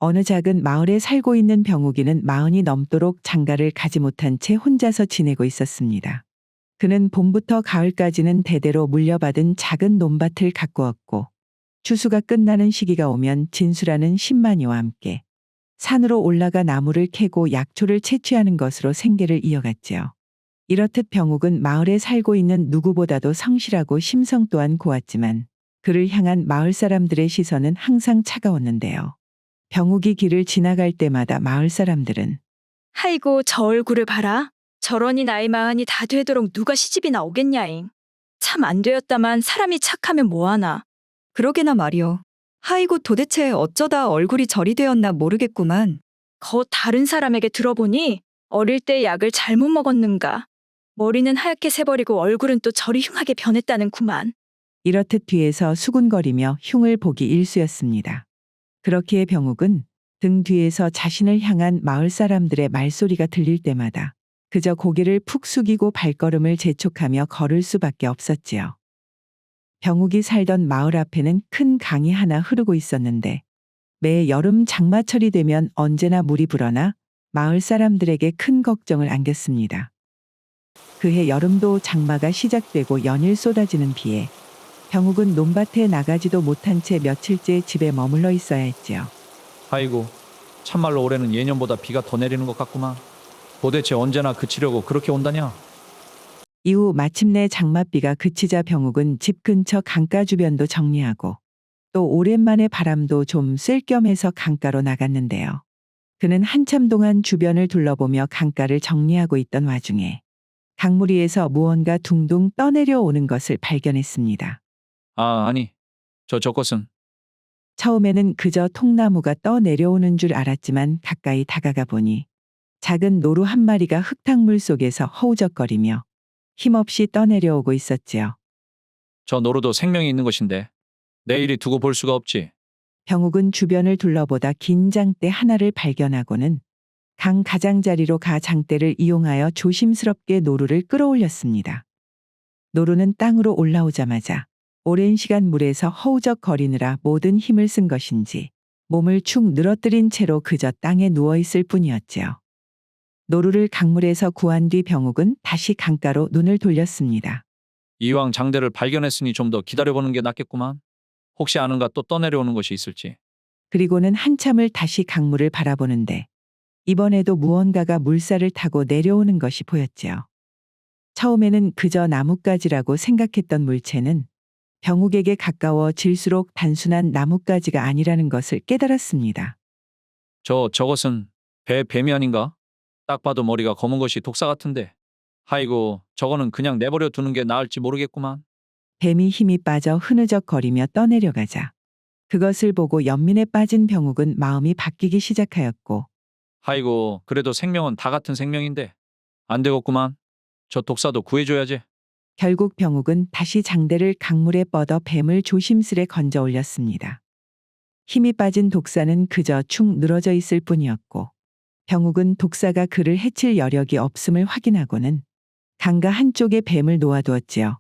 어느 작은 마을에 살고 있는 병욱이는 마흔이 넘도록 장가를 가지 못한 채 혼자서 지내고 있었습니다. 그는 봄부터 가을까지는 대대로 물려받은 작은 논밭을 가꾸었고 추수가 끝나는 시기가 오면 진수라는 신마니와 함께 산으로 올라가 나무를 캐고 약초를 채취하는 것으로 생계를 이어갔지요. 이렇듯 병욱은 마을에 살고 있는 누구보다도 성실하고 심성 또한 고왔지만 그를 향한 마을 사람들의 시선은 항상 차가웠는데요. 병욱이 길을 지나갈 때마다 마을 사람들은 아이고 저 얼굴을 봐라. 저러니 나이 마흔이 다 되도록 누가 시집이나 오겠냐잉. 참 안 되었다만 사람이 착하면 뭐하나. 그러게나 말이요. 하이고 도대체 어쩌다 얼굴이 저리 되었나 모르겠구만. 거 다른 사람에게 들어보니 어릴 때 약을 잘못 먹었는가. 머리는 하얗게 새버리고 얼굴은 또 저리 흉하게 변했다는구만. 이렇듯 뒤에서 수군거리며 흉을 보기 일쑤였습니다. 그렇기에 병욱은 등 뒤에서 자신을 향한 마을 사람들의 말소리가 들릴 때마다 그저 고개를 푹 숙이고 발걸음을 재촉하며 걸을 수밖에 없었지요. 병욱이 살던 마을 앞에는 큰 강이 하나 흐르고 있었는데 매 여름 장마철이 되면 언제나 물이 불어나 마을 사람들에게 큰 걱정을 안겼습니다. 그해 여름도 장마가 시작되고 연일 쏟아지는 비에 병욱은 논밭에 나가지도 못한 채 며칠째 집에 머물러 있어야 했지요. 아이고, 참말로 올해는 예년보다 비가 더 내리는 것 같구만. 도대체 언제나 그치려고 그렇게 온다냐? 이후 마침내 장맛비가 그치자 병욱은 집 근처 강가 주변도 정리하고 또 오랜만에 바람도 좀 쐴 겸 해서 강가로 나갔는데요. 그는 한참 동안 주변을 둘러보며 강가를 정리하고 있던 와중에 강물 위에서 무언가 둥둥 떠내려 오는 것을 발견했습니다. 아니, 저것은. 처음에는 그저 통나무가 떠내려오는 줄 알았지만 가까이 다가가 보니 작은 노루 한 마리가 흙탕물 속에서 허우적거리며 힘없이 떠내려오고 있었지요. 저 노루도 생명이 있는 것인데 내일이 두고 볼 수가 없지. 병욱은 주변을 둘러보다 긴 장대 하나를 발견하고는 강 가장자리로 가 장대를 이용하여 조심스럽게 노루를 끌어올렸습니다. 노루는 땅으로 올라오자마자 오랜 시간 물에서 허우적거리느라 모든 힘을 쓴 것인지 몸을 축 늘어뜨린 채로 그저 땅에 누워있을 뿐이었지요. 노루를 강물에서 구한 뒤 병욱은 다시 강가로 눈을 돌렸습니다. 이왕 장대를 발견했으니 좀 더 기다려보는 게 낫겠구만. 혹시 아는가 또 떠내려오는 것이 있을지. 그리고는 한참을 다시 강물을 바라보는데 이번에도 무언가가 물살을 타고 내려오는 것이 보였지요. 처음에는 그저 나뭇가지라고 생각했던 물체는 병욱에게 가까워질수록 단순한 나뭇가지가 아니라는 것을 깨달았습니다. 저것은 뱀이 아닌가? 딱 봐도 머리가 검은 것이 독사 같은데. 아이고, 저거는 그냥 내버려 두는 게 나을지 모르겠구만. 뱀이 힘이 빠져 흐느적거리며 떠내려가자 그것을 보고 연민에 빠진 병욱은 마음이 바뀌기 시작하였고 아이고, 그래도 생명은 다 같은 생명인데. 안 되겠구만. 저 독사도 구해줘야지. 결국 병욱은 다시 장대를 강물에 뻗어 뱀을 조심스레 건져 올렸습니다. 힘이 빠진 독사는 그저 축 늘어져 있을 뿐이었고 병욱은 독사가 그를 해칠 여력이 없음을 확인하고는 강가 한쪽에 뱀을 놓아두었지요.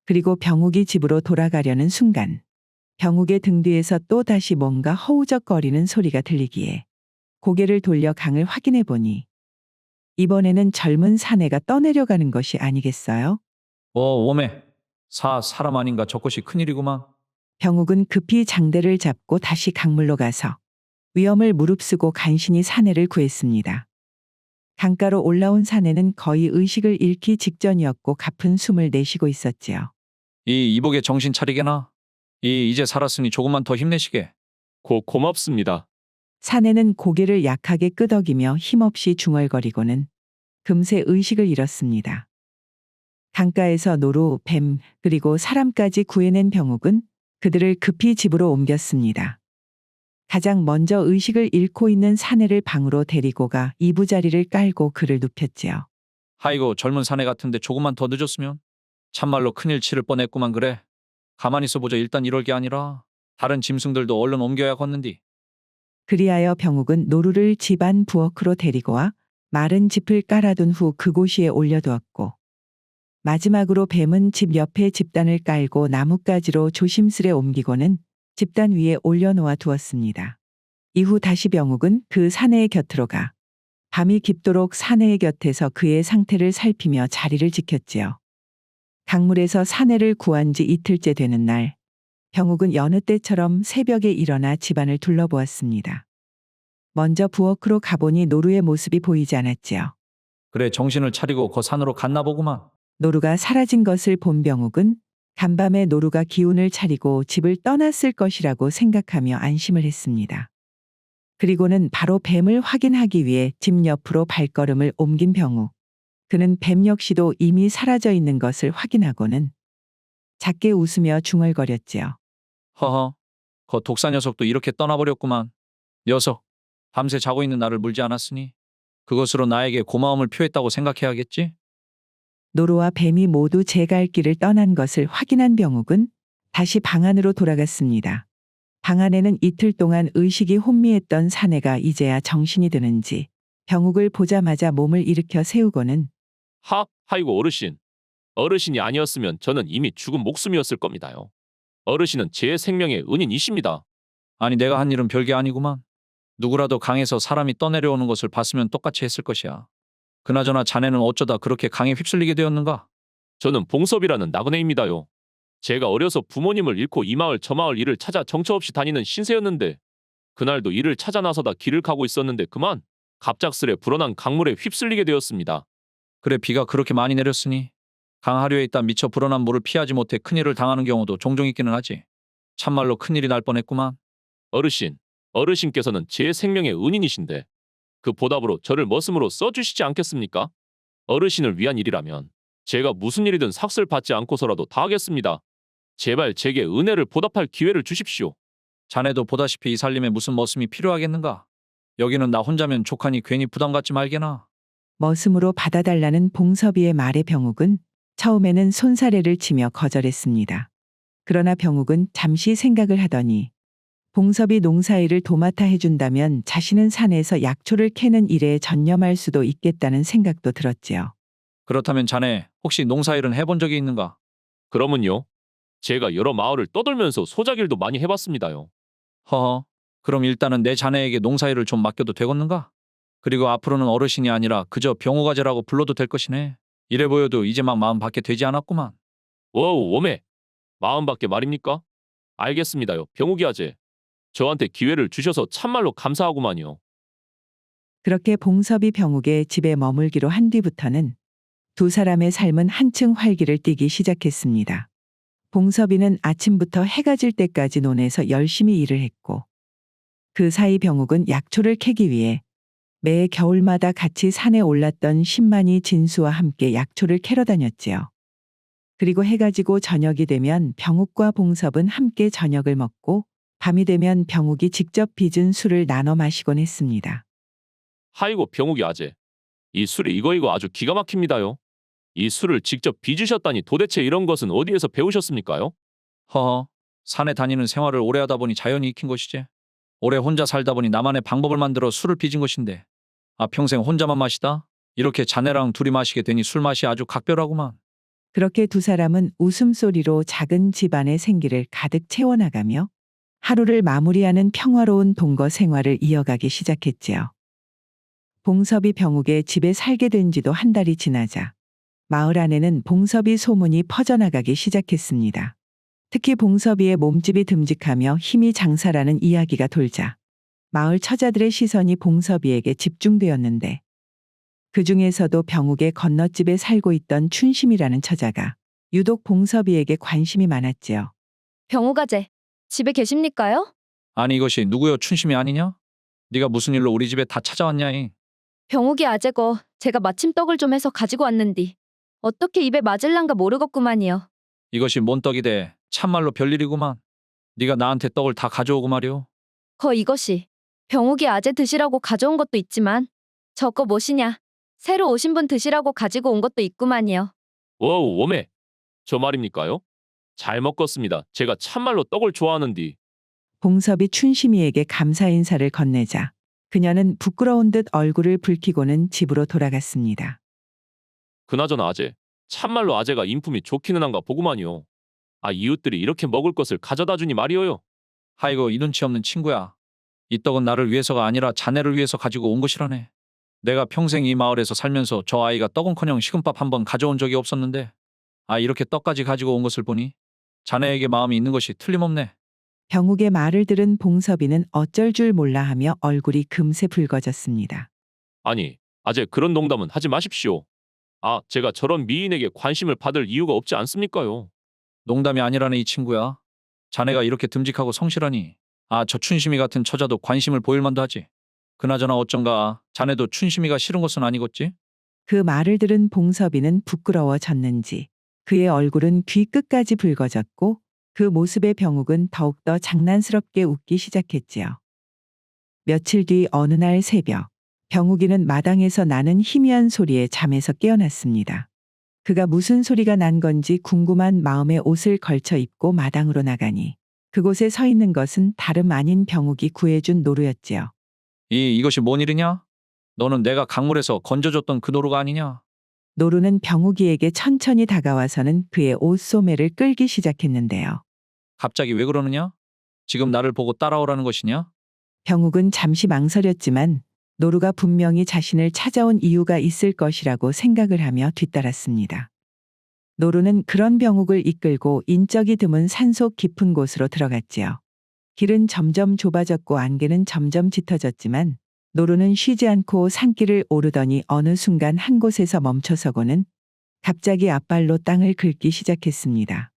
그리고 병욱이 집으로 돌아가려는 순간 병욱의 등 뒤에서 또 다시 뭔가 허우적거리는 소리가 들리기에 고개를 돌려 강을 확인해 보니 이번에는 젊은 사내가 떠내려가는 것이 아니겠어요? 오메. 사람 아닌가 저것이 큰일이구만. 병욱은 급히 장대를 잡고 다시 강물로 가서 위험을 무릅쓰고 간신히 사내를 구했습니다. 강가로 올라온 사내는 거의 의식을 잃기 직전이었고 가쁜 숨을 내쉬고 있었지요. 이 이복에 정신 차리게나. 이제 살았으니 조금만 더 힘내시게. 고맙습니다. 사내는 고개를 약하게 끄덕이며 힘없이 중얼거리고는 금세 의식을 잃었습니다. 강가에서 노루, 뱀, 그리고 사람까지 구해낸 병욱은 그들을 급히 집으로 옮겼습니다. 가장 먼저 의식을 잃고 있는 사내를 방으로 데리고 가 이부자리를 깔고 그를 눕혔지요. 아이고, 젊은 사내 같은데 조금만 더 늦었으면 참말로 큰일 치를 뻔했구만. 그래. 가만히 있어보자. 일단 이럴 게 아니라 다른 짐승들도 얼른 옮겨야겠는디. 그리하여 병욱은 노루를 집안 부엌으로 데리고 와 마른 짚을 깔아둔 후 그곳 위에 올려두었고 마지막으로 뱀은 집 옆에 집단을 깔고 나뭇가지로 조심스레 옮기고는 집단 위에 올려놓아 두었습니다. 이후 다시 병욱은 그 사내의 곁으로 가 밤이 깊도록 사내의 곁에서 그의 상태를 살피며 자리를 지켰지요. 강물에서 사내를 구한 지 이틀째 되는 날, 병욱은 여느 때처럼 새벽에 일어나 집안을 둘러보았습니다. 먼저 부엌으로 가보니 노루의 모습이 보이지 않았지요. 그래 정신을 차리고 거 산으로 갔나 보구만. 노루가 사라진 것을 본 병욱은 간밤에 노루가 기운을 차리고 집을 떠났을 것이라고 생각하며 안심을 했습니다. 그리고는 바로 뱀을 확인하기 위해 집 옆으로 발걸음을 옮긴 병욱. 그는 뱀 역시도 이미 사라져 있는 것을 확인하고는 작게 웃으며 중얼거렸지요. 허허. 거 독사 녀석도 이렇게 떠나버렸구만. 녀석. 밤새 자고 있는 나를 물지 않았으니 그것으로 나에게 고마움을 표했다고 생각해야겠지? 노루와 뱀이 모두 제 갈 길을 떠난 것을 확인한 병욱은 다시 방 안으로 돌아갔습니다. 방 안에는 이틀 동안 의식이 혼미했던 사내가 이제야 정신이 드는지 병욱을 보자마자 몸을 일으켜 세우고는 하이고 어르신. 어르신이 아니었으면 저는 이미 죽은 목숨이었을 겁니다요. 어르신은 제 생명의 은인이십니다. 아니 내가 한 일은 별게 아니구만. 누구라도 강에서 사람이 떠내려오는 것을 봤으면 똑같이 했을 것이야. 그나저나 자네는 어쩌다 그렇게 강에 휩쓸리게 되었는가? 저는 봉섭이라는 나그네입니다요. 제가 어려서 부모님을 잃고 이 마을 저 마을 일을 찾아 정처 없이 다니는 신세였는데 그날도 일을 찾아 나서다 길을 가고 있었는데 그만 갑작스레 불어난 강물에 휩쓸리게 되었습니다. 그래 비가 그렇게 많이 내렸으니 강 하류에 있다 미처 불어난 물을 피하지 못해 큰일을 당하는 경우도 종종 있기는 하지. 참말로 큰일이 날 뻔했구만. 어르신께서는 제 생명의 은인이신데 그 보답으로 저를 머슴으로 써주시지 않겠습니까? 어르신을 위한 일이라면 제가 무슨 일이든 삭슬 받지 않고서라도 다 하겠습니다. 제발 제게 은혜를 보답할 기회를 주십시오. 자네도 보다시피 이 살림에 무슨 머슴이 필요하겠는가? 여기는 나 혼자면 족하니 괜히 부담 갖지 말게나. 머슴으로 받아달라는 봉섭이의 말에 병욱은 처음에는 손사래를 치며 거절했습니다. 그러나 병욱은 잠시 생각을 하더니 봉섭이 농사일을 도맡아 해준다면 자신은 산에서 약초를 캐는 일에 전념할 수도 있겠다는 생각도 들었지요. 그렇다면 자네 혹시 농사일은 해본 적이 있는가? 그러면요. 제가 여러 마을을 떠돌면서 소작일도 많이 해봤습니다요. 허허. 그럼 일단은 내 자네에게 농사일을 좀 맡겨도 되겠는가? 그리고 앞으로는 어르신이 아니라 그저 병호가제라고 불러도 될 것이네. 이래 보여도 이제 막 마음 받게 되지 않았구만. 워우 오메. 마음밖에 말입니까? 알겠습니다요. 병욱이 아재. 저한테 기회를 주셔서 참말로 감사하구만요. 그렇게 봉섭이 병욱의 집에 머물기로 한 뒤부터는 두 사람의 삶은 한층 활기를 띠기 시작했습니다. 봉섭이는 아침부터 해가 질 때까지 논에서 열심히 일을 했고 그 사이 병욱은 약초를 캐기 위해 매 겨울마다 같이 산에 올랐던 신만이 진수와 함께 약초를 캐러 다녔지요. 그리고 해가 지고 저녁이 되면 병욱과 봉섭은 함께 저녁을 먹고 밤이 되면 병욱이 직접 빚은 술을 나눠 마시곤 했습니다. 하이고 병욱이 아재. 이 술이 이거 아주 기가 막힙니다요. 이 술을 직접 빚으셨다니 도대체 이런 것은 어디에서 배우셨습니까요? 허허. 산에 다니는 생활을 오래 하다 보니 자연이 익힌 것이지. 오래 혼자 살다 보니 나만의 방법을 만들어 술을 빚은 것인데. 아 평생 혼자만 마시다? 이렇게 자네랑 둘이 마시게 되니 술맛이 아주 각별하구만. 그렇게 두 사람은 웃음소리로 작은 집안의 생기를 가득 채워나가며 하루를 마무리하는 평화로운 동거 생활을 이어가기 시작했지요. 봉섭이 병욱의 집에 살게 된 지도 한 달이 지나자 마을 안에는 봉섭이 소문이 퍼져나가기 시작했습니다. 특히 봉섭이의 몸집이 듬직하며 힘이 장사라는 이야기가 돌자 마을 처자들의 시선이 봉섭이에게 집중되었는데 그 중에서도 병욱의 건너집에 살고 있던 춘심이라는 처자가 유독 봉섭이에게 관심이 많았지요. 병호가제, 집에 계십니까요? 아니 이것이 누구여 춘심이 아니냐? 네가 무슨 일로 우리 집에 다 찾아왔냐이? 병욱이 아재거, 제가 마침 떡을 좀 해서 가지고 왔는디. 어떻게 입에 맞을란가 모르겠구만이요. 이것이 뭔 떡이 돼. 참말로 별일이구만. 네가 나한테 떡을 다 가져오고 말이오. 거 이것이 병욱이 아재 드시라고 가져온 것도 있지만 저거 무엇이냐? 새로 오신 분 드시라고 가지고 온 것도 있구만이요. 워우 오메. 저 말입니까요? 잘 먹겠습니다. 제가 참말로 떡을 좋아하는디. 봉섭이 춘심이에게 감사 인사를 건네자 그녀는 부끄러운 듯 얼굴을 붉히고는 집으로 돌아갔습니다. 그나저나 아재. 참말로 아재가 인품이 좋기는 한가 보구만요. 아 이웃들이 이렇게 먹을 것을 가져다 주니 말이어요. 아이고 이 눈치 없는 친구야. 이 떡은 나를 위해서가 아니라 자네를 위해서 가지고 온 것이라네. 내가 평생 이 마을에서 살면서 저 아이가 떡은커녕 식은밥 한 번 가져온 적이 없었는데 이렇게 떡까지 가지고 온 것을 보니 자네에게 마음이 있는 것이 틀림없네. 병욱의 말을 들은 봉섭이는 어쩔 줄 몰라 하며 얼굴이 금세 붉어졌습니다. 아니, 아재 그런 농담은 하지 마십시오. 제가 저런 미인에게 관심을 받을 이유가 없지 않습니까요? 농담이 아니라네 이 친구야. 자네가 이렇게 듬직하고 성실하니 저 춘심이 같은 처자도 관심을 보일 만도 하지. 그나저나 어쩐가 자네도 춘심이가 싫은 것은 아니겠지? 그 말을 들은 봉섭이는 부끄러워졌는지 그의 얼굴은 귀 끝까지 붉어졌고 그 모습에 병욱은 더욱더 장난스럽게 웃기 시작했지요. 며칠 뒤 어느 날 새벽, 병욱이는 마당에서 나는 희미한 소리에 잠에서 깨어났습니다. 그가 무슨 소리가 난 건지 궁금한 마음에 옷을 걸쳐 입고 마당으로 나가니 그곳에 서 있는 것은 다름 아닌 병욱이 구해준 노루였지요. 이것이 뭔 일이냐? 너는 내가 강물에서 건져줬던 그 노루가 아니냐? 노루는 병욱이에게 천천히 다가와서는 그의 옷소매를 끌기 시작했는데요. 갑자기 왜 그러느냐? 지금 나를 보고 따라오라는 것이냐? 병욱은 잠시 망설였지만 노루가 분명히 자신을 찾아온 이유가 있을 것이라고 생각을 하며 뒤따랐습니다. 노루는 그런 병욱을 이끌고 인적이 드문 산속 깊은 곳으로 들어갔지요. 길은 점점 좁아졌고 안개는 점점 짙어졌지만 노루는 쉬지 않고 산길을 오르더니 어느 순간 한 곳에서 멈춰서고는 갑자기 앞발로 땅을 긁기 시작했습니다.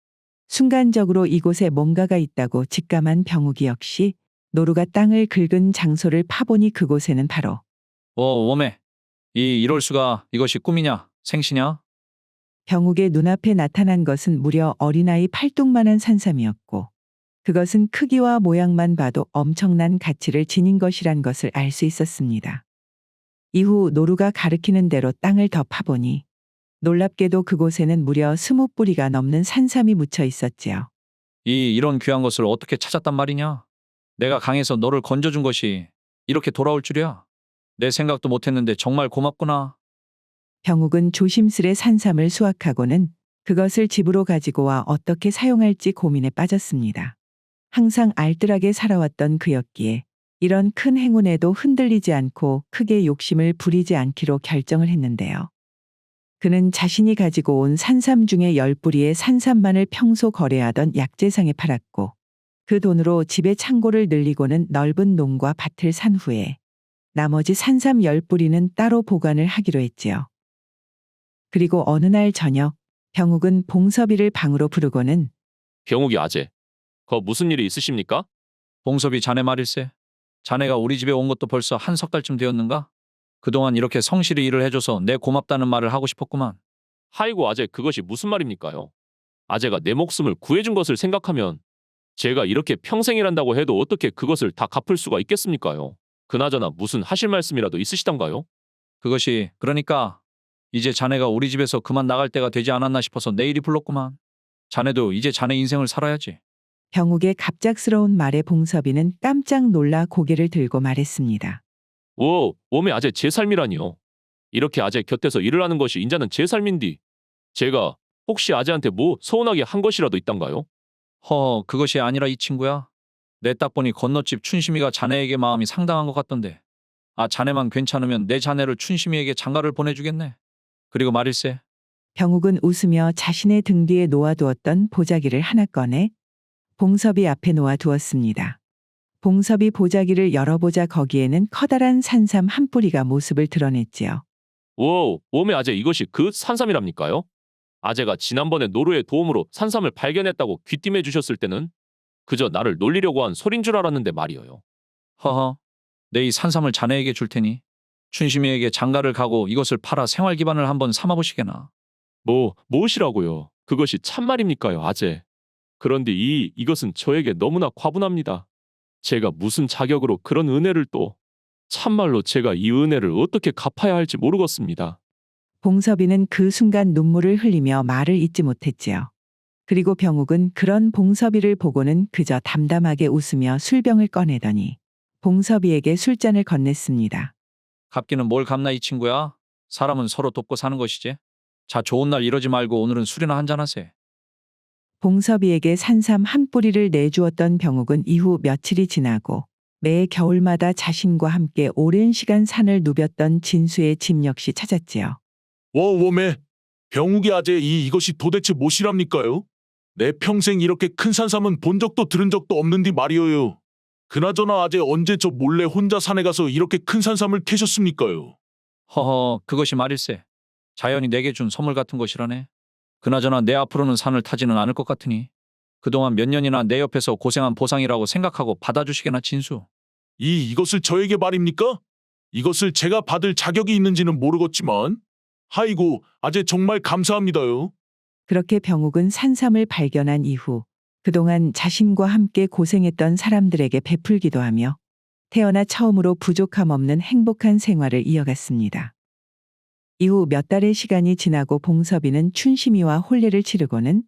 순간적으로 이곳에 뭔가가 있다고 직감한 병욱이 역시 노루가 땅을 긁은 장소를 파보니 그곳에는 바로 웜에 이럴 수가. 이것이 꿈이냐? 생시냐? 병욱의 눈앞에 나타난 것은 무려 어린아이 팔뚝만한 산삼이었고 그것은 크기와 모양만 봐도 엄청난 가치를 지닌 것이란 것을 알 수 있었습니다. 이후 노루가 가리키는 대로 땅을 더 파보니 놀랍게도 그곳에는 무려 20뿌리가 넘는 산삼이 묻혀 있었지요. 이런 귀한 것을 어떻게 찾았단 말이냐? 내가 강에서 너를 건져준 것이 이렇게 돌아올 줄이야. 내 생각도 못했는데 정말 고맙구나. 병욱은 조심스레 산삼을 수확하고는 그것을 집으로 가지고 와 어떻게 사용할지 고민에 빠졌습니다. 항상 알뜰하게 살아왔던 그였기에 이런 큰 행운에도 흔들리지 않고 크게 욕심을 부리지 않기로 결정을 했는데요. 그는 자신이 가지고 온 산삼 중에 10뿌리의 산삼만을 평소 거래하던 약재상에 팔았고 그 돈으로 집의 창고를 늘리고는 넓은 농과 밭을 산 후에 나머지 산삼 10뿌리는 따로 보관을 하기로 했지요. 그리고 어느 날 저녁 병욱은 봉섭이를 방으로 부르고는 병욱이 아재, 거 무슨 일이 있으십니까? 봉섭이 자네 말일세. 자네가 우리 집에 온 것도 벌써 한 석 달쯤 되었는가? 그동안 이렇게 성실히 일을 해줘서 내 고맙다는 말을 하고 싶었구만. 하이고 아재 그것이 무슨 말입니까요? 아재가 내 목숨을 구해준 것을 생각하면 제가 이렇게 평생 일한다고 해도 어떻게 그것을 다 갚을 수가 있겠습니까요? 그나저나 무슨 하실 말씀이라도 있으시던가요? 그것이 그러니까 이제 자네가 우리 집에서 그만 나갈 때가 되지 않았나 싶어서 내일이 불렀구만. 자네도 이제 자네 인생을 살아야지. 병욱의 갑작스러운 말에 봉섭이는 깜짝 놀라 고개를 들고 말했습니다. 웜에 아재 제 삶이라니요. 이렇게 아재 곁에서 일을 하는 것이 인자는 제 삶인디. 제가 혹시 아재한테 뭐 서운하게 한 것이라도 있단가요? 그것이 아니라 이 친구야. 내 딱 보니 건너집 춘심이가 자네에게 마음이 상당한 것 같던데. 자네만 괜찮으면 내 자네를 춘심이에게 장가를 보내주겠네. 그리고 말일세. 병욱은 웃으며 자신의 등 뒤에 놓아두었던 보자기를 하나 꺼내 봉섭이 앞에 놓아두었습니다. 봉섭이 보자기를 열어보자 거기에는 커다란 산삼 한 뿌리가 모습을 드러냈지요. 웜에 아재 이것이 그 산삼이랍니까요? 아재가 지난번에 노루의 도움으로 산삼을 발견했다고 귀띔해 주셨을 때는 그저 나를 놀리려고 한 소린 줄 알았는데 말이에요. 내 이 산삼을 자네에게 줄 테니 춘심이에게 장가를 가고 이것을 팔아 생활 기반을 한번 삼아보시게나. 무엇이라고요? 그것이 참말입니까요, 아재? 그런데 이것은 저에게 너무나 과분합니다. 제가 무슨 자격으로 그런 은혜를 또 참말로 제가 이 은혜를 어떻게 갚아야 할지 모르겠습니다. 봉섭이는 그 순간 눈물을 흘리며 말을 잇지 못했지요. 그리고 병욱은 그런 봉섭이를 보고는 그저 담담하게 웃으며 술병을 꺼내더니 봉섭이에게 술잔을 건넸습니다. 갚기는 뭘 갚나 이 친구야. 사람은 서로 돕고 사는 것이지. 자, 좋은 날 이러지 말고 오늘은 술이나 한잔하세. 봉섭이에게 산삼 한 뿌리를 내주었던 병욱은 이후 며칠이 지나고 매 겨울마다 자신과 함께 오랜 시간 산을 누볐던 진수의 집 역시 찾았지요. 워웜에 병욱이 아재 이것이 도대체 무엇이랍니까요? 내 평생 이렇게 큰 산삼은 본 적도 들은 적도 없는디 말이어요. 그나저나 아재 언제 저 몰래 혼자 산에 가서 이렇게 큰 산삼을 캐셨습니까요? 허허, 그것이 말일세. 자연이 내게 준 선물 같은 것이라네. 그나저나 내 앞으로는 산을 타지는 않을 것 같으니 그동안 몇 년이나 내 옆에서 고생한 보상이라고 생각하고 받아주시게나 진수. 이것을 저에게 말입니까? 이것을 제가 받을 자격이 있는지는 모르겠지만 하이고 아재 정말 감사합니다요. 그렇게 병욱은 산삼을 발견한 이후 그동안 자신과 함께 고생했던 사람들에게 베풀기도 하며 태어나 처음으로 부족함 없는 행복한 생활을 이어갔습니다. 이후 몇 달의 시간이 지나고 봉섭이는 춘심이와 혼례를 치르고는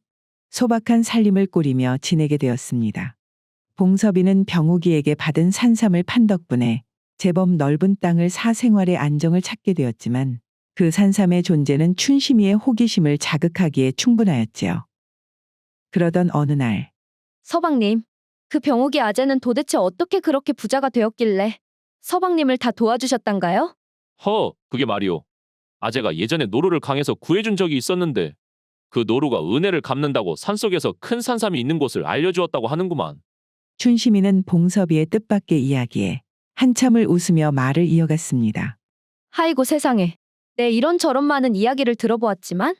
소박한 살림을 꾸리며 지내게 되었습니다. 봉섭이는 병욱이에게 받은 산삼을 판 덕분에 제법 넓은 땅을 사 생활의 안정을 찾게 되었지만 그 산삼의 존재는 춘심이의 호기심을 자극하기에 충분하였지요. 그러던 어느 날 서방님, 그 병욱이 아재는 도대체 어떻게 그렇게 부자가 되었길래 서방님을 다 도와주셨단가요? 그게 말이오. 아재가 예전에 노루를 강에서 구해준 적이 있었는데 그 노루가 은혜를 갚는다고 산속에서 큰 산삼이 있는 곳을 알려주었다고 하는구만. 춘심이는 봉섭이의 뜻밖의 이야기에 한참을 웃으며 말을 이어갔습니다. 하이고 세상에. 내 이런저런 많은 이야기를 들어보았지만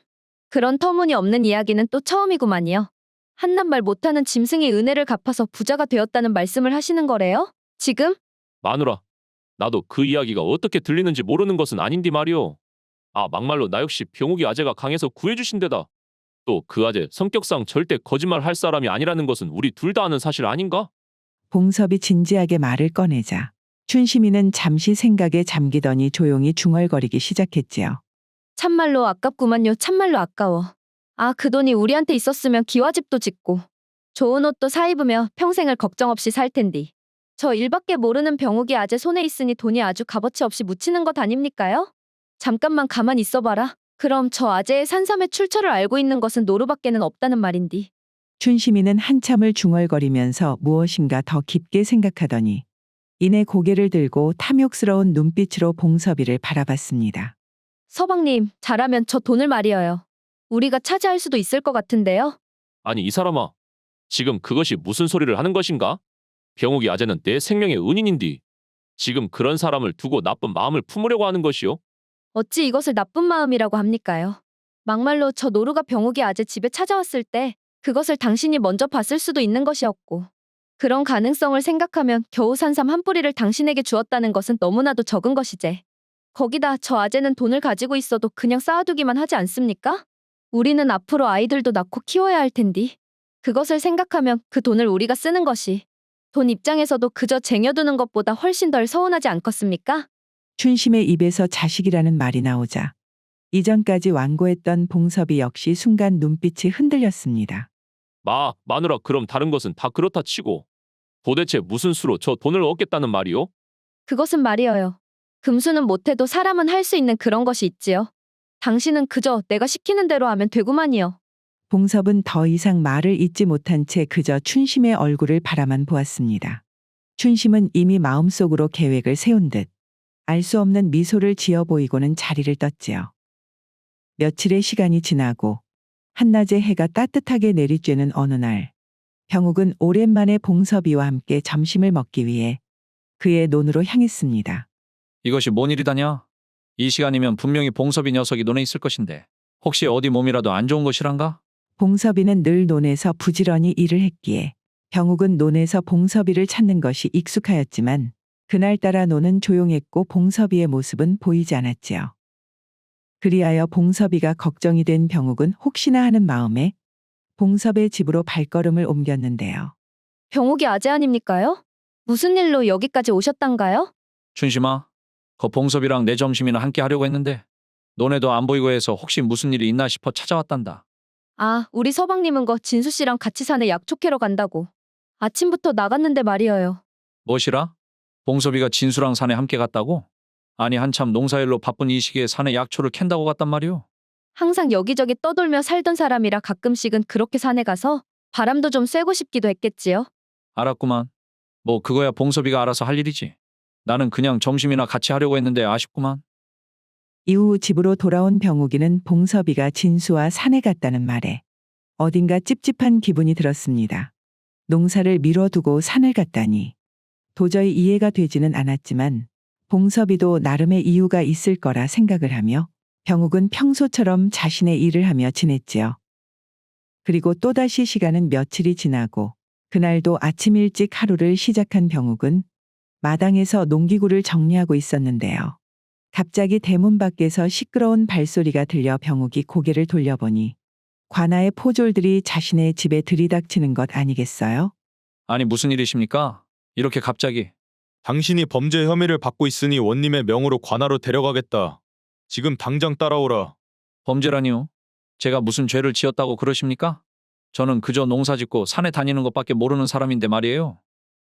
그런 터무니없는 이야기는 또 처음이구만요. 한낱말 못하는 짐승이 은혜를 갚아서 부자가 되었다는 말씀을 하시는 거래요? 지금? 마누라, 나도 그 이야기가 어떻게 들리는지 모르는 것은 아닌디 말이오. 막말로 나 역시 병욱이 아재가 강에서 구해주신 데다. 또 그 아재 성격상 절대 거짓말 할 사람이 아니라는 것은 우리 둘 다 아는 사실 아닌가? 봉섭이 진지하게 말을 꺼내자 춘심이는 잠시 생각에 잠기더니 조용히 중얼거리기 시작했지요. 참말로 아깝구만요. 참말로 아까워. 그 돈이 우리한테 있었으면 기와집도 짓고 좋은 옷도 사 입으며 평생을 걱정 없이 살 텐디. 저 일밖에 모르는 병욱이 아재 손에 있으니 돈이 아주 값어치 없이 묻히는 것 아닙니까요? 잠깐만 가만 있어봐라. 그럼 저 아재의 산삼의 출처를 알고 있는 것은 노루밖에는 없다는 말인디. 춘심이는 한참을 중얼거리면서 무엇인가 더 깊게 생각하더니 이내 고개를 들고 탐욕스러운 눈빛으로 봉섭이를 바라봤습니다. 서방님, 잘하면 저 돈을 말이어요. 우리가 차지할 수도 있을 것 같은데요. 아니 이 사람아, 지금 그것이 무슨 소리를 하는 것인가? 병욱이 아재는 내 생명의 은인인디. 지금 그런 사람을 두고 나쁜 마음을 품으려고 하는 것이오? 어찌 이것을 나쁜 마음이라고 합니까요? 막말로 저 노루가 병욱이 아재 집에 찾아왔을 때 그것을 당신이 먼저 봤을 수도 있는 것이었고 그런 가능성을 생각하면 겨우 산삼 한 뿌리를 당신에게 주었다는 것은 너무나도 적은 것이제. 거기다 저 아재는 돈을 가지고 있어도 그냥 쌓아두기만 하지 않습니까? 우리는 앞으로 아이들도 낳고 키워야 할 텐디. 그것을 생각하면 그 돈을 우리가 쓰는 것이 돈 입장에서도 그저 쟁여두는 것보다 훨씬 덜 서운하지 않겠습니까? 춘심의 입에서 자식이라는 말이 나오자 이전까지 완고했던 봉섭이 역시 순간 눈빛이 흔들렸습니다. 마누라, 그럼 다른 것은 다 그렇다 치고 도대체 무슨 수로 저 돈을 얻겠다는 말이오? 그것은 말이어요. 금수는 못해도 사람은 할 수 있는 그런 것이 있지요. 당신은 그저 내가 시키는 대로 하면 되구만이요. 봉섭은 더 이상 말을 잇지 못한 채 그저 춘심의 얼굴을 바라만 보았습니다. 춘심은 이미 마음속으로 계획을 세운 듯 알 수 없는 미소를 지어 보이고는 자리를 떴지요. 며칠의 시간이 지나고 한낮에 해가 따뜻하게 내리쬐는 어느 날 병욱은 오랜만에 봉섭이와 함께 점심을 먹기 위해 그의 논으로 향했습니다. 이것이 뭔 일이다냐? 이 시간이면 분명히 봉섭이 녀석이 논에 있을 것인데 혹시 어디 몸이라도 안 좋은 것이란가? 봉섭이는 늘 논에서 부지런히 일을 했기에 병욱은 논에서 봉섭이를 찾는 것이 익숙하였지만 그날따라 논은 조용했고 봉섭이의 모습은 보이지 않았지요. 그리하여 봉섭이가 걱정이 된 병욱은 혹시나 하는 마음에 봉섭의 집으로 발걸음을 옮겼는데요. 병욱이 아재 아닙니까요? 무슨 일로 여기까지 오셨단가요? 춘심아, 거 봉섭이랑 내 점심이나 함께 하려고 했는데 논에도 안 보이고 해서 혹시 무슨 일이 있나 싶어 찾아왔단다. 우리 서방님은 거 진수 씨랑 같이 산에 약초 캐러 간다고. 아침부터 나갔는데 말이어요. 무엇이라? 봉섭이가 진수랑 산에 함께 갔다고? 아니 한참 농사일로 바쁜 이 시기에 산에 약초를 캔다고 갔단 말이오? 항상 여기저기 떠돌며 살던 사람이라 가끔씩은 그렇게 산에 가서 바람도 좀 쐬고 싶기도 했겠지요. 알았구만. 뭐 그거야 봉섭이가 알아서 할 일이지. 나는 그냥 점심이나 같이 하려고 했는데 아쉽구만. 이후 집으로 돌아온 병욱이는 봉섭이가 진수와 산에 갔다는 말에 어딘가 찝찝한 기분이 들었습니다. 농사를 미뤄두고 산을 갔다니. 도저히 이해가 되지는 않았지만 봉섭이도 나름의 이유가 있을 거라 생각을 하며 병욱은 평소처럼 자신의 일을 하며 지냈지요. 그리고 또다시 시간은 며칠이 지나고 그날도 아침 일찍 하루를 시작한 병욱은 마당에서 농기구를 정리하고 있었는데요. 갑자기 대문 밖에서 시끄러운 발소리가 들려 병욱이 고개를 돌려보니 관아의 포졸들이 자신의 집에 들이닥치는 것 아니겠어요? 아니 무슨 일이십니까? 이렇게 갑자기. 당신이 범죄 혐의를 받고 있으니 원님의 명으로 관하로 데려가겠다. 지금 당장 따라오라. 범죄라니요? 제가 무슨 죄를 지었다고 그러십니까? 저는 그저 농사 짓고 산에 다니는 것밖에 모르는 사람인데 말이에요.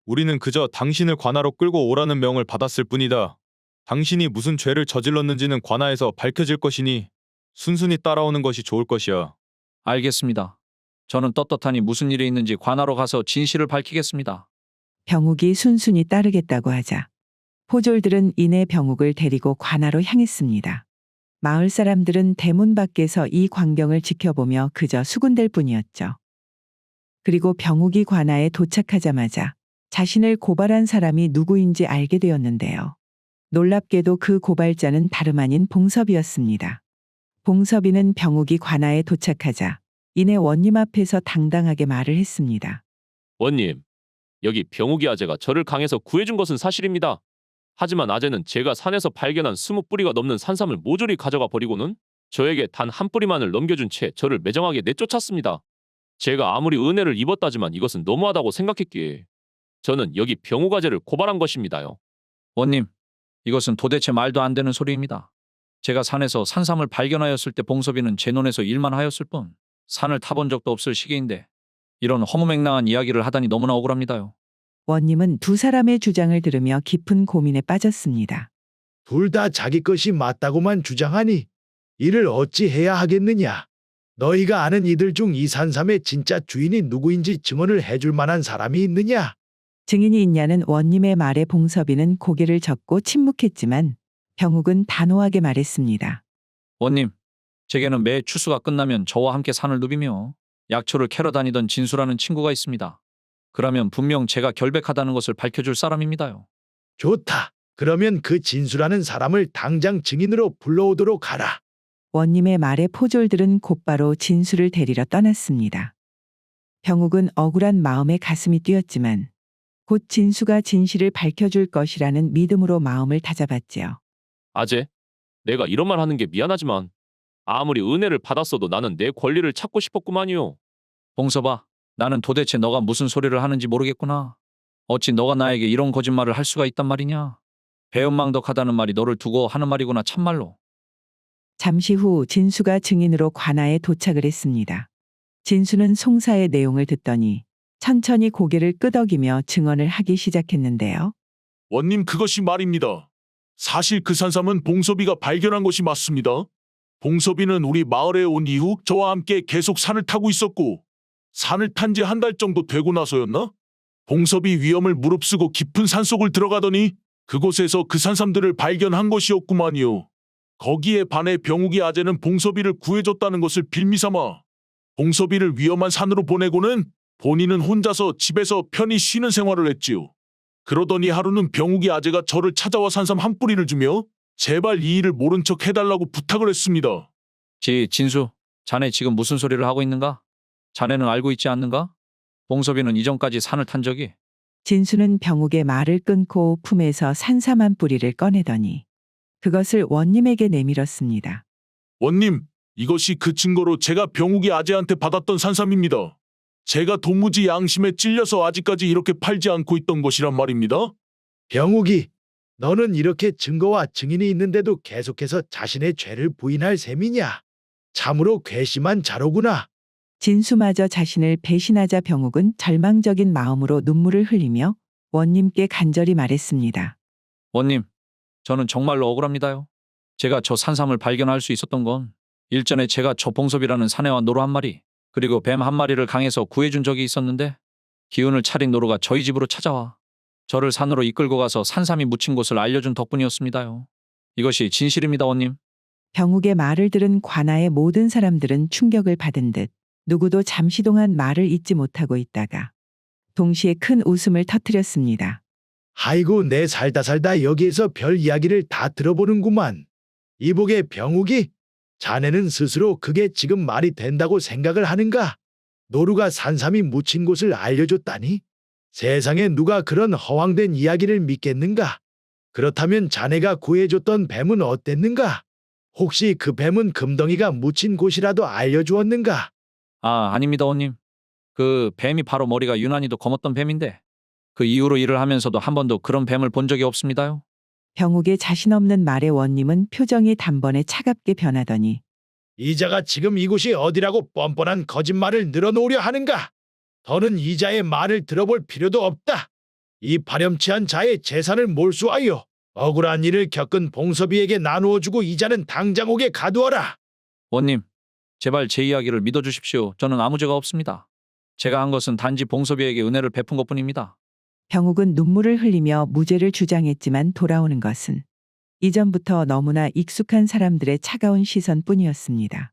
우리는 그저 당신을 관하로 끌고 오라는 명을 받았을 뿐이다. 당신이 무슨 죄를 저질렀는지는 관하에서 밝혀질 것이니 순순히 따라오는 것이 좋을 것이야. 알겠습니다. 저는 떳떳하니 무슨 일이 있는지 관하로 가서 진실을 밝히겠습니다. 병욱이 순순히 따르겠다고 하자 포졸들은 이내 병욱을 데리고 관아로 향했습니다. 마을 사람들은 대문 밖에서 이 광경을 지켜보며 그저 수군댈 뿐이었죠. 그리고 병욱이 관아에 도착하자마자 자신을 고발한 사람이 누구인지 알게 되었는데요. 놀랍게도 그 고발자는 다름 아닌 봉섭이었습니다. 봉섭이는 병욱이 관아에 도착하자 이내 원님 앞에서 당당하게 말을 했습니다. 원님, 여기 병욱이 아재가 저를 강에서 구해준 것은 사실입니다. 하지만 아재는 제가 산에서 발견한 20뿌리가 넘는 산삼을 모조리 가져가 버리고는 저에게 단 한 뿌리만을 넘겨준 채 저를 매정하게 내쫓았습니다. 제가 아무리 은혜를 입었다지만 이것은 너무하다고 생각했기에 저는 여기 병욱 아재를 고발한 것입니다요. 원님, 이것은 도대체 말도 안 되는 소리입니다. 제가 산에서 산삼을 발견하였을 때 봉섭이는 제 눈에서 일만 하였을 뿐 산을 타본 적도 없을 시기인데 이런 허무맹랑한 이야기를 하다니 너무나 억울합니다요. 원님은 두 사람의 주장을 들으며 깊은 고민에 빠졌습니다. 둘 다 자기 것이 맞다고만 주장하니 이를 어찌 해야 하겠느냐. 너희가 아는 이들 중 이 산삼의 진짜 주인이 누구인지 증언을 해줄 만한 사람이 있느냐? 증인이 있냐는 원님의 말에 봉섭이는 고개를 젓고 침묵했지만 병욱은 단호하게 말했습니다. 원님, 제게는 매 추수가 끝나면 저와 함께 산을 누비며 약초를 캐러 다니던 진수라는 친구가 있습니다. 그러면 분명 제가 결백하다는 것을 밝혀줄 사람입니다요. 좋다. 그러면 그 진수라는 사람을 당장 증인으로 불러오도록 하라. 원님의 말에 포졸들은 곧바로 진수를 데리러 떠났습니다. 병욱은 억울한 마음에 가슴이 뛰었지만 곧 진수가 진실을 밝혀줄 것이라는 믿음으로 마음을 다잡았지요. 아재, 내가 이런 말 하는 게 미안하지만 아무리 은혜를 받았어도 나는 내 권리를 찾고 싶었구만요. 봉섭아, 나는 도대체 너가 무슨 소리를 하는지 모르겠구나. 어찌 너가 나에게 이런 거짓말을 할 수가 있단 말이냐. 배은망덕하다는 말이 너를 두고 하는 말이구나 참말로. 잠시 후 진수가 증인으로 관아에 도착을 했습니다. 진수는 송사의 내용을 듣더니 천천히 고개를 끄덕이며 증언을 하기 시작했는데요. 원님 그것이 말입니다. 사실 그 산삼은 봉섭이가 발견한 것이 맞습니다. 봉섭이는 우리 마을에 온 이후 저와 함께 계속 산을 타고 있었고 산을 탄 지 한 달 정도 되고 나서였나? 봉섭이 위험을 무릅쓰고 깊은 산속을 들어가더니 그곳에서 그 산삼들을 발견한 것이었구만요. 거기에 반해 병욱이 아재는 봉섭이를 구해줬다는 것을 빌미삼아 봉섭이를 위험한 산으로 보내고는 본인은 혼자서 집에서 편히 쉬는 생활을 했지요. 그러더니 하루는 병욱이 아재가 저를 찾아와 산삼 한 뿌리를 주며 제발 이 일을 모른 척 해달라고 부탁을 했습니다. 진수, 자네 지금 무슨 소리를 하고 있는가? 자네는 알고 있지 않는가? 봉섭이는 이전까지 산을 탄 적이. 진수는 병욱의 말을 끊고 품에서 산삼 한 뿌리를 꺼내더니 그것을 원님에게 내밀었습니다. 원님, 이것이 그 증거로 제가 병욱이 아재한테 받았던 산삼입니다. 제가 도무지 양심에 찔려서 아직까지 이렇게 팔지 않고 있던 것이란 말입니다. 병욱이, 너는 이렇게 증거와 증인이 있는데도 계속해서 자신의 죄를 부인할 셈이냐? 참으로 괘씸한 자로구나. 진수마저 자신을 배신하자 병욱은 절망적인 마음으로 눈물을 흘리며 원님께 간절히 말했습니다. 원님, 저는 정말로 억울합니다요. 제가 저 산삼을 발견할 수 있었던 건 일전에 제가 저 봉섭이라는 사내와 노루 한 마리 그리고 뱀 한 마리를 강에서 구해준 적이 있었는데 기운을 차린 노루가 저희 집으로 찾아와 저를 산으로 이끌고 가서 산삼이 묻힌 곳을 알려준 덕분이었습니다요. 이것이 진실입니다, 원님. 병욱의 말을 들은 관아의 모든 사람들은 충격을 받은 듯 누구도 잠시 동안 말을 잇지 못하고 있다가 동시에 큰 웃음을 터뜨렸습니다. 아이고 내 살다 여기에서 별 이야기를 다 들어보는구만. 이복의 병욱이 자네는 스스로 그게 지금 말이 된다고 생각을 하는가? 노루가 산삼이 묻힌 곳을 알려줬다니? 세상에 누가 그런 허황된 이야기를 믿겠는가? 그렇다면 자네가 구해줬던 뱀은 어땠는가? 혹시 그 뱀은 금덩이가 묻힌 곳이라도 알려주었는가? 아, 아닙니다, 원님. 그 뱀이 바로 머리가 유난히도 검었던 뱀인데 그 이후로 일을 하면서도 한 번도 그런 뱀을 본 적이 없습니다요. 병욱의 자신 없는 말에 원님은 표정이 단번에 차갑게 변하더니 이자가 지금 이곳이 어디라고 뻔뻔한 거짓말을 늘어놓으려 하는가? 더는 이자의 말을 들어볼 필요도 없다. 이 파렴치한 자의 재산을 몰수하여 억울한 일을 겪은 봉섭이에게 나누어주고 이자는 당장 옥에 가두어라. 원님, 제발 제 이야기를 믿어주십시오. 저는 아무 죄가 없습니다. 제가 한 것은 단지 봉섭이에게 은혜를 베푼 것뿐입니다. 병욱은 눈물을 흘리며 무죄를 주장했지만 돌아오는 것은 이전부터 너무나 익숙한 사람들의 차가운 시선뿐이었습니다.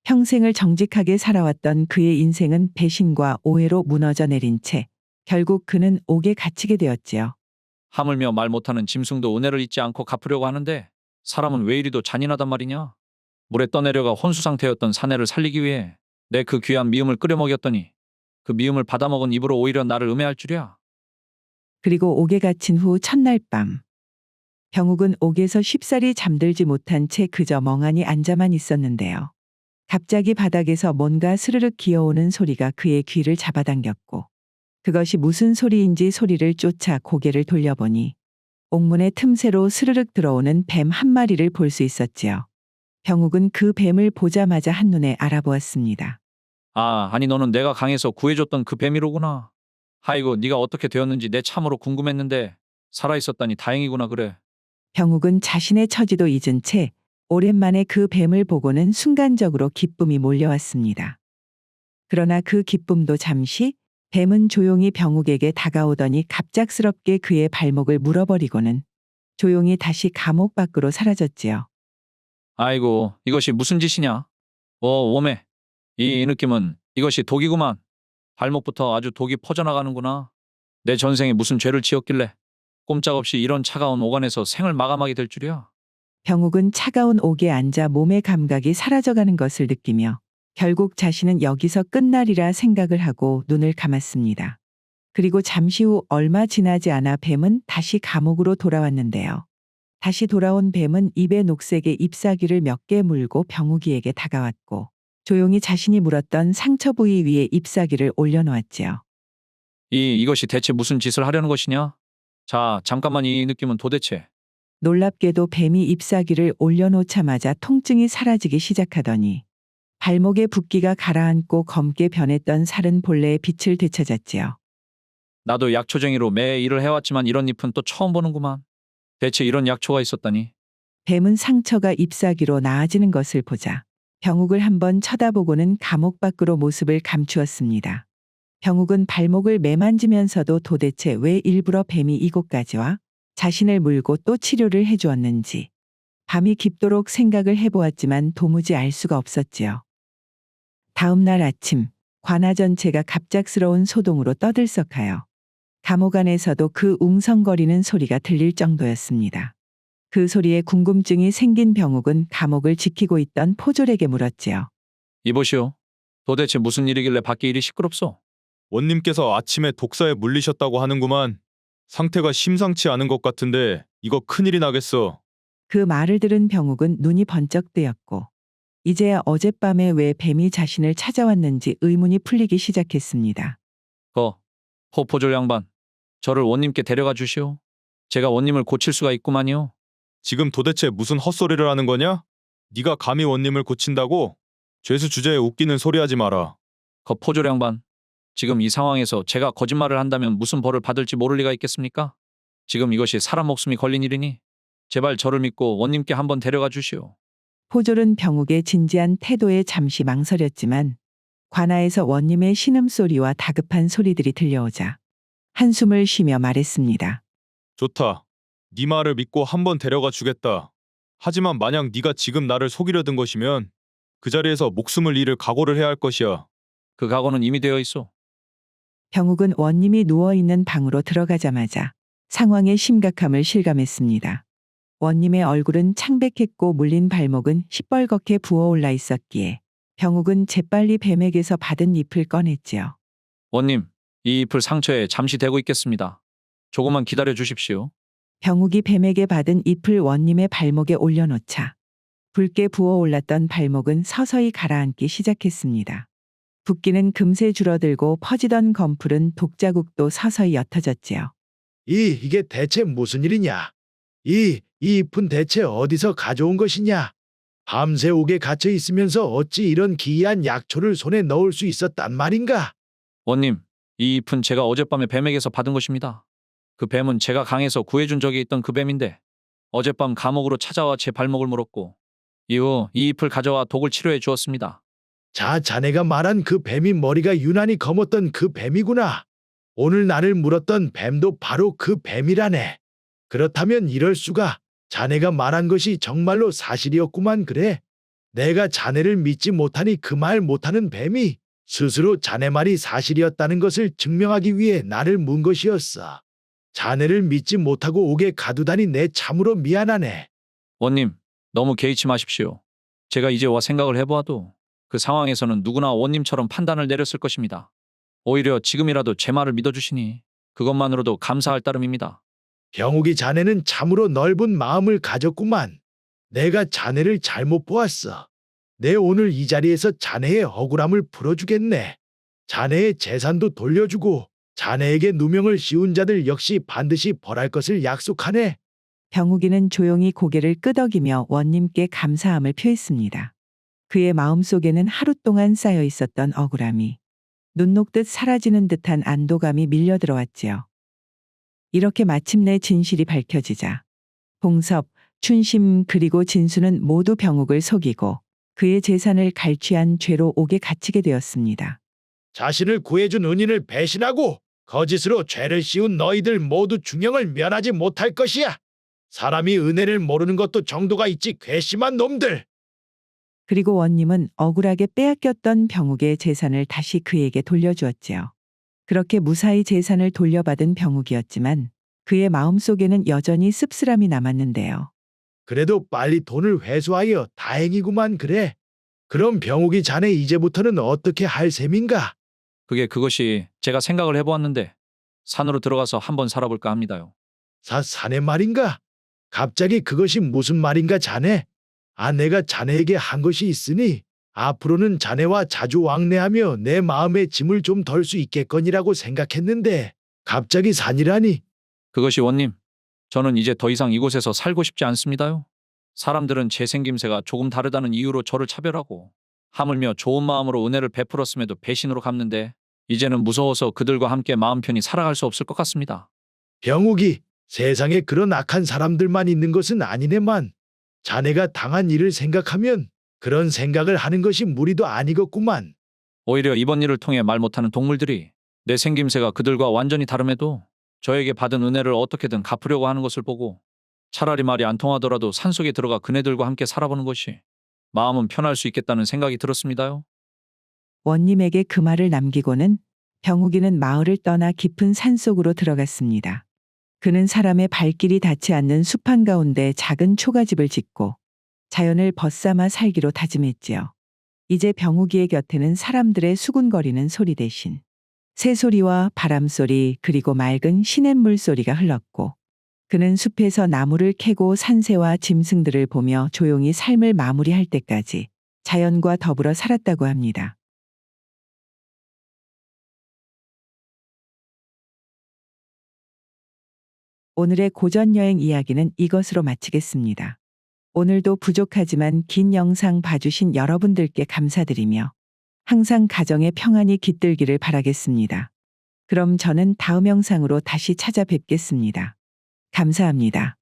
평생을 정직하게 살아왔던 그의 인생은 배신과 오해로 무너져 내린 채 결국 그는 옥에 갇히게 되었지요. 하물며 말 못하는 짐승도 은혜를 잊지 않고 갚으려고 하는데 사람은 왜 이리도 잔인하단 말이냐. 물에 떠내려가 혼수 상태였던 사내를 살리기 위해 내 그 귀한 미음을 끓여 먹였더니 그 미음을 받아먹은 입으로 오히려 나를 음해할 줄이야. 그리고 옥에 갇힌 후 첫날 밤 병욱은 옥에서 쉽사리 잠들지 못한 채 그저 멍하니 앉아만 있었는데요. 갑자기 바닥에서 뭔가 스르륵 기어오는 소리가 그의 귀를 잡아당겼고 그것이 무슨 소리인지 소리를 쫓아 고개를 돌려보니 옥문의 틈새로 스르륵 들어오는 뱀 한 마리를 볼 수 있었지요. 병욱은 그 뱀을 보자마자 한눈에 알아보았습니다. 아, 아니 너는 내가 강에서 구해줬던 그 뱀이로구나. 아이고, 네가 어떻게 되었는지 내 참으로 궁금했는데 살아있었다니 다행이구나. 그래. 병욱은 자신의 처지도 잊은 채 오랜만에 그 뱀을 보고는 순간적으로 기쁨이 몰려왔습니다. 그러나 그 기쁨도 잠시 뱀은 조용히 병욱에게 다가오더니 갑작스럽게 그의 발목을 물어버리고는 조용히 다시 감옥 밖으로 사라졌지요. 아이고, 이것이 무슨 짓이냐? 웜에. 이 느낌은 이것이 독이구만. 발목부터 아주 독이 퍼져나가는구나. 내 전생에 무슨 죄를 지었길래 꼼짝없이 이런 차가운 오간에서 생을 마감하게 될 줄이야. 병욱은 차가운 옥에 앉아 몸의 감각이 사라져가는 것을 느끼며 결국 자신은 여기서 끝날이라 생각을 하고 눈을 감았습니다. 그리고 잠시 후 얼마 지나지 않아 뱀은 다시 감옥으로 돌아왔는데요. 다시 돌아온 뱀은 입에 녹색의 잎사귀를 몇 개 물고 병욱이에게 다가왔고 조용히 자신이 물었던 상처 부위 위에 잎사귀를 올려놓았지요. 이것이 대체 무슨 짓을 하려는 것이냐? 자, 잠깐만, 이 느낌은 도대체. 놀랍게도 뱀이 잎사귀를 올려놓자마자 통증이 사라지기 시작하더니 발목의 붓기가 가라앉고 검게 변했던 살은 본래의 빛을 되찾았지요. 나도 약초쟁이로 매 일을 해왔지만 이런 잎은 또 처음 보는구만. 대체 이런 약초가 있었다니. 뱀은 상처가 잎사귀로 나아지는 것을 보자 병욱을 한번 쳐다보고는 감옥 밖으로 모습을 감추었습니다. 병욱은 발목을 매만지면서도 도대체 왜 일부러 뱀이 이곳까지 와 자신을 물고 또 치료를 해주었는지 밤이 깊도록 생각을 해보았지만 도무지 알 수가 없었지요. 다음 날 아침 관아 전체가 갑작스러운 소동으로 떠들썩하여 감옥 안에서도 그 웅성거리는 소리가 들릴 정도였습니다. 그 소리에 궁금증이 생긴 병욱은 감옥을 지키고 있던 포졸에게 물었지요. 이보시오. 도대체 무슨 일이길래 밖에 일이 시끄럽소? 원님께서 아침에 독사에 물리셨다고 하는구만. 상태가 심상치 않은 것 같은데 이거 큰일이 나겠어. 그 말을 들은 병욱은 눈이 번쩍 뜨였고 이제야 어젯밤에 왜 뱀이 자신을 찾아왔는지 의문이 풀리기 시작했습니다. 포졸 양반. 저를 원님께 데려가 주시오. 제가 원님을 고칠 수가 있구만요. 지금 도대체 무슨 헛소리를 하는 거냐? 네가 감히 원님을 고친다고? 죄수 주제에 웃기는 소리 하지 마라. 포졸 양반. 지금 이 상황에서 제가 거짓말을 한다면 무슨 벌을 받을지 모를 리가 있겠습니까? 지금 이것이 사람 목숨이 걸린 일이니 제발 저를 믿고 원님께 한번 데려가 주시오. 포졸은 병욱의 진지한 태도에 잠시 망설였지만 관아에서 원님의 신음소리와 다급한 소리들이 들려오자 한숨을 쉬며 말했습니다. 좋다. 네 말을 믿고 한번 데려가 주겠다. 하지만 만약 네가 지금 나를 속이려 든 것이면 그 자리에서 목숨을 잃을 각오를 해야 할 것이야. 그 각오는 이미 되어 있어. 병욱은 원님이 누워있는 방으로 들어가자마자 상황의 심각함을 실감했습니다. 원님의 얼굴은 창백했고 물린 발목은 시뻘겋게 부어올라 있었기에 병욱은 재빨리 뱀에게서 받은 잎을 꺼냈지요. 원님, 이 잎을 상처에 잠시 대고 있겠습니다. 조금만 기다려 주십시오. 병욱이 뱀에게 받은 잎을 원님의 발목에 올려놓자 붉게 부어올랐던 발목은 서서히 가라앉기 시작했습니다. 붓기는 금세 줄어들고 퍼지던 검풀은 독자국도 서서히 옅어졌지요. 이게 대체 무슨 일이냐? 이 잎은 대체 어디서 가져온 것이냐? 밤새 옥에 갇혀 있으면서 어찌 이런 기이한 약초를 손에 넣을 수 있었단 말인가? 원님, 이 잎은 제가 어젯밤에 뱀에게서 받은 것입니다. 그 뱀은 제가 강에서 구해준 적이 있던 그 뱀인데 어젯밤 감옥으로 찾아와 제 발목을 물었고 이후 이 잎을 가져와 독을 치료해 주었습니다. 자네가 말한 그 뱀이 머리가 유난히 검었던 그 뱀이구나. 오늘 나를 물었던 뱀도 바로 그 뱀이라네. 그렇다면 이럴 수가. 자네가 말한 것이 정말로 사실이었구만. 그래. 내가 자네를 믿지 못하니 그 말 못하는 뱀이 스스로 자네 말이 사실이었다는 것을 증명하기 위해 나를 문 것이었어. 자네를 믿지 못하고 옥에 가두다니 내 참으로 미안하네. 원님, 너무 개의치 마십시오. 제가 이제 와 생각을 해보아도 그 상황에서는 누구나 원님처럼 판단을 내렸을 것입니다. 오히려 지금이라도 제 말을 믿어주시니 그것만으로도 감사할 따름입니다. 병욱이 자네는 참으로 넓은 마음을 가졌구만. 내가 자네를 잘못 보았어. 내 오늘 이 자리에서 자네의 억울함을 풀어주겠네. 자네의 재산도 돌려주고 자네에게 누명을 씌운 자들 역시 반드시 벌할 것을 약속하네. 병욱이는 조용히 고개를 끄덕이며 원님께 감사함을 표했습니다. 그의 마음속에는 하루 동안 쌓여 있었던 억울함이 눈 녹듯 사라지는 듯한 안도감이 밀려 들어왔지요. 이렇게 마침내 진실이 밝혀지자 봉섭, 춘심 그리고 진수는 모두 병욱을 속이고 그의 재산을 갈취한 죄로 옥에 갇히게 되었습니다. 자신을 구해준 은인을 배신하고 거짓으로 죄를 씌운 너희들 모두 중형을 면하지 못할 것이야. 사람이 은혜를 모르는 것도 정도가 있지 괘씸한 놈들. 그리고 원님은 억울하게 빼앗겼던 병욱의 재산을 다시 그에게 돌려주었지요. 그렇게 무사히 재산을 돌려받은 병욱이었지만 그의 마음속에는 여전히 씁쓸함이 남았는데요. 그래도 빨리 돈을 회수하여 다행이구만. 그래. 그럼 병욱이 자네 이제부터는 어떻게 할 셈인가? 그것이 제가 생각을 해보았는데 산으로 들어가서 한번 살아볼까 합니다요. 사내 말인가? 갑자기 그것이 무슨 말인가 자네? 내가 자네에게 한 것이 있으니 앞으로는 자네와 자주 왕래하며 내 마음의 짐을 좀 덜 수 있겠거니라고 생각했는데 갑자기 산이라니. 그것이 원님, 저는 이제 더 이상 이곳에서 살고 싶지 않습니다요. 사람들은 제 생김새가 조금 다르다는 이유로 저를 차별하고 하물며 좋은 마음으로 은혜를 베풀었음에도 배신으로 갚는데 이제는 무서워서 그들과 함께 마음 편히 살아갈 수 없을 것 같습니다. 병욱이 세상에 그런 악한 사람들만 있는 것은 아니네만 자네가 당한 일을 생각하면 그런 생각을 하는 것이 무리도 아니겠구만. 오히려 이번 일을 통해 말 못하는 동물들이 내 생김새가 그들과 완전히 다름에도 저에게 받은 은혜를 어떻게든 갚으려고 하는 것을 보고 차라리 말이 안 통하더라도 산속에 들어가 그네들과 함께 살아보는 것이 마음은 편할 수 있겠다는 생각이 들었습니다요. 원님에게 그 말을 남기고는 병욱이는 마을을 떠나 깊은 산속으로 들어갔습니다. 그는 사람의 발길이 닿지 않는 숲 한가운데 작은 초가집을 짓고 자연을 벗삼아 살기로 다짐했지요. 이제 병욱이의 곁에는 사람들의 수군거리는 소리 대신 새소리와 바람소리 그리고 맑은 시냇물 소리가 흘렀고 그는 숲에서 나무를 캐고 산새와 짐승들을 보며 조용히 삶을 마무리할 때까지 자연과 더불어 살았다고 합니다. 오늘의 고전여행 이야기는 이것으로 마치겠습니다. 오늘도 부족하지만 긴 영상 봐주신 여러분들께 감사드리며 항상 가정의 평안이 깃들기를 바라겠습니다. 그럼 저는 다음 영상으로 다시 찾아뵙겠습니다. 감사합니다.